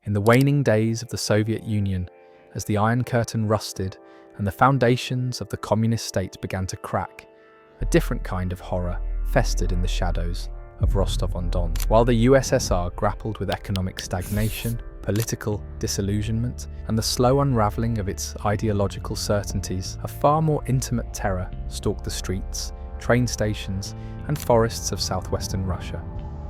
In the waning days of the Soviet Union, as the Iron Curtain rusted and the foundations of the communist state began to crack, a different kind of horror festered in the shadows of Rostov-on-Don. While the USSR grappled with economic stagnation, political disillusionment, and the slow unraveling of its ideological certainties, a far more intimate terror stalked the streets, train stations, and forests of southwestern Russia.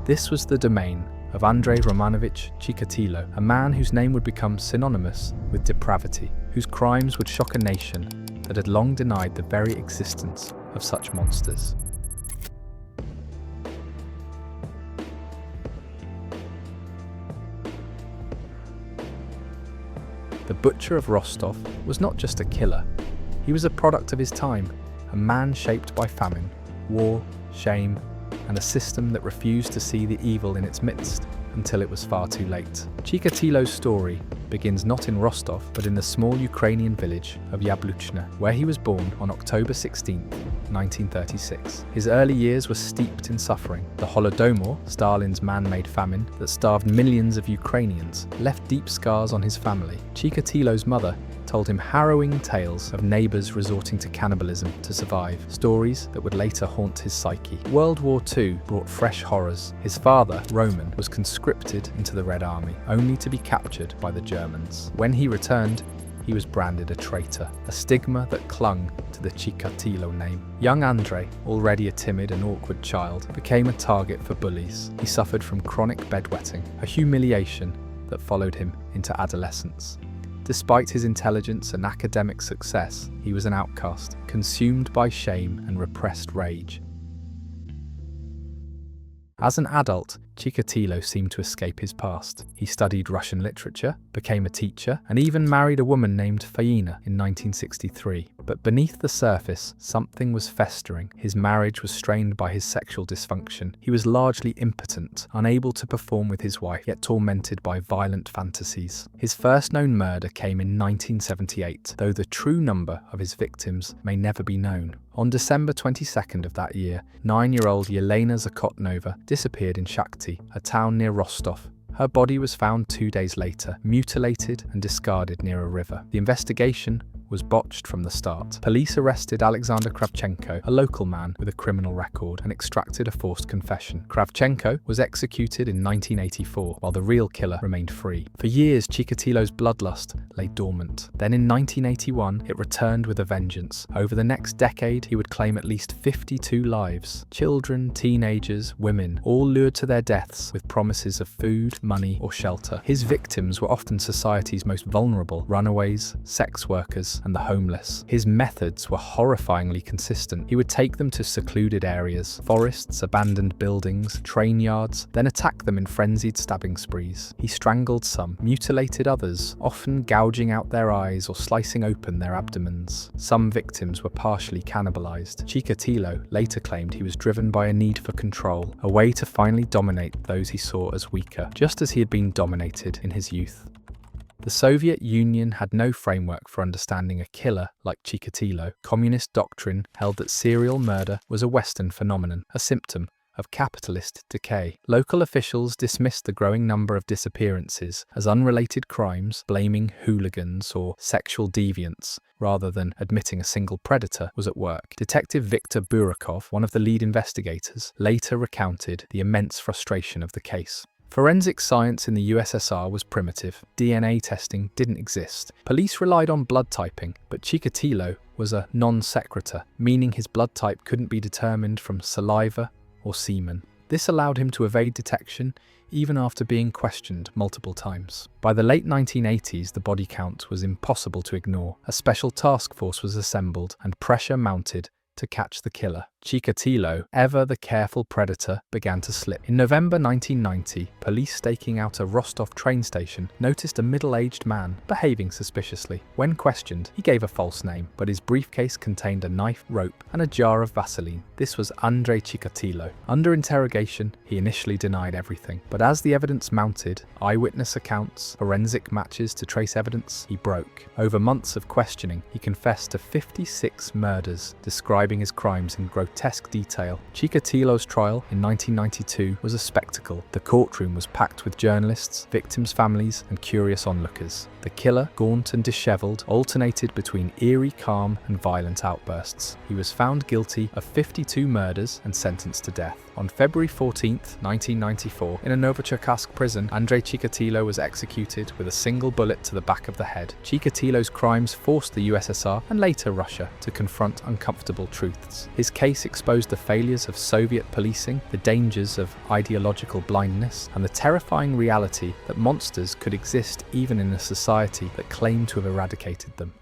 This was the domain of Andrei Romanovich Chikatilo, a man whose name would become synonymous with depravity, whose crimes would shock a nation that had long denied the very existence of such monsters. The Butcher of Rostov was not just a killer. He was a product of his time, a man shaped by famine, war, shame, and a system that refused to see the evil in its midst until it was far too late. Chikatilo's story begins not in Rostov, but in the small Ukrainian village of Yabluchna, where he was born on October 16, 1936. His early years were steeped in suffering. The Holodomor, Stalin's man-made famine that starved millions of Ukrainians, left deep scars on his family. Chikatilo's mother told him harrowing tales of neighbours resorting to cannibalism to survive, stories that would later haunt his psyche. World War II brought fresh horrors. His father, Roman, was conscripted into the Red Army, only to be captured by the Germans. When he returned, he was branded a traitor, a stigma that clung to the Chikatilo name. Young Andrei, already a timid and awkward child, became a target for bullies. He suffered from chronic bedwetting, a humiliation that followed him into adolescence. Despite his intelligence and academic success, he was an outcast, consumed by shame and repressed rage. As an adult, Chikatilo seemed to escape his past. He studied Russian literature, became a teacher, and even married a woman named Faina in 1963. But beneath the surface, something was festering. His marriage was strained by his sexual dysfunction. He was largely impotent, unable to perform with his wife, yet tormented by violent fantasies. His first known murder came in 1978, though the true number of his victims may never be known. On December 22nd of that year, 9-year-old Yelena Zakotnova disappeared in Shakti, a town near Rostov. Her body was found 2 days later, mutilated and discarded near a river. The investigation was botched from the start. Police arrested Alexander Kravchenko, a local man with a criminal record, and extracted a forced confession. Kravchenko was executed in 1984, while the real killer remained free. For years, Chikatilo's bloodlust lay dormant. Then in 1981, it returned with a vengeance. Over the next decade, he would claim at least 52 lives. Children, teenagers, women, all lured to their deaths with promises of food, money, or shelter. His victims were often society's most vulnerable: runaways, sex workers, and the homeless. His methods were horrifyingly consistent. He would take them to secluded areas, forests, abandoned buildings, train yards, then attack them in frenzied stabbing sprees. He strangled some, mutilated others, often gouging out their eyes or slicing open their abdomens. Some victims were partially cannibalized. Chikatilo later claimed he was driven by a need for control, a way to finally dominate those he saw as weaker, just as he had been dominated in his youth. The Soviet Union had no framework for understanding a killer like Chikatilo. Communist doctrine held that serial murder was a Western phenomenon, a symptom of capitalist decay. Local officials dismissed the growing number of disappearances as unrelated crimes, blaming hooligans or sexual deviants, rather than admitting a single predator was at work. Detective Viktor Burakov, one of the lead investigators, later recounted the immense frustration of the case. Forensic science in the USSR was primitive. DNA testing didn't exist. Police relied on blood typing, but Chikatilo was a non sequitur, meaning his blood type couldn't be determined from saliva or semen. This allowed him to evade detection even after being questioned multiple times. By the late 1980s, the body count was impossible to ignore. A special task force was assembled and pressure mounted to catch the killer. Chikatilo, ever the careful predator, began to slip. In November 1990, police staking out a Rostov train station noticed a middle-aged man behaving suspiciously. When questioned, he gave a false name, but his briefcase contained a knife, rope, and a jar of Vaseline. This was Andrei Chikatilo. Under interrogation, he initially denied everything, but as the evidence mounted, eyewitness accounts, forensic matches to trace evidence, he broke. Over months of questioning, he confessed to 56 murders, describing his crimes in grotesque grotesque detail. Chikatilo's trial in 1992 was a spectacle. The courtroom was packed with journalists, victims' families, and curious onlookers. The killer, gaunt and disheveled, alternated between eerie calm and violent outbursts. He was found guilty of 52 murders and sentenced to death. On February 14, 1994, in a Novocherkassk prison, Andrei Chikatilo was executed with a single bullet to the back of the head. Chikatilo's crimes forced the USSR and later Russia to confront uncomfortable truths. His case exposed the failures of Soviet policing, the dangers of ideological blindness, and the terrifying reality that monsters could exist even in a society that claimed to have eradicated them.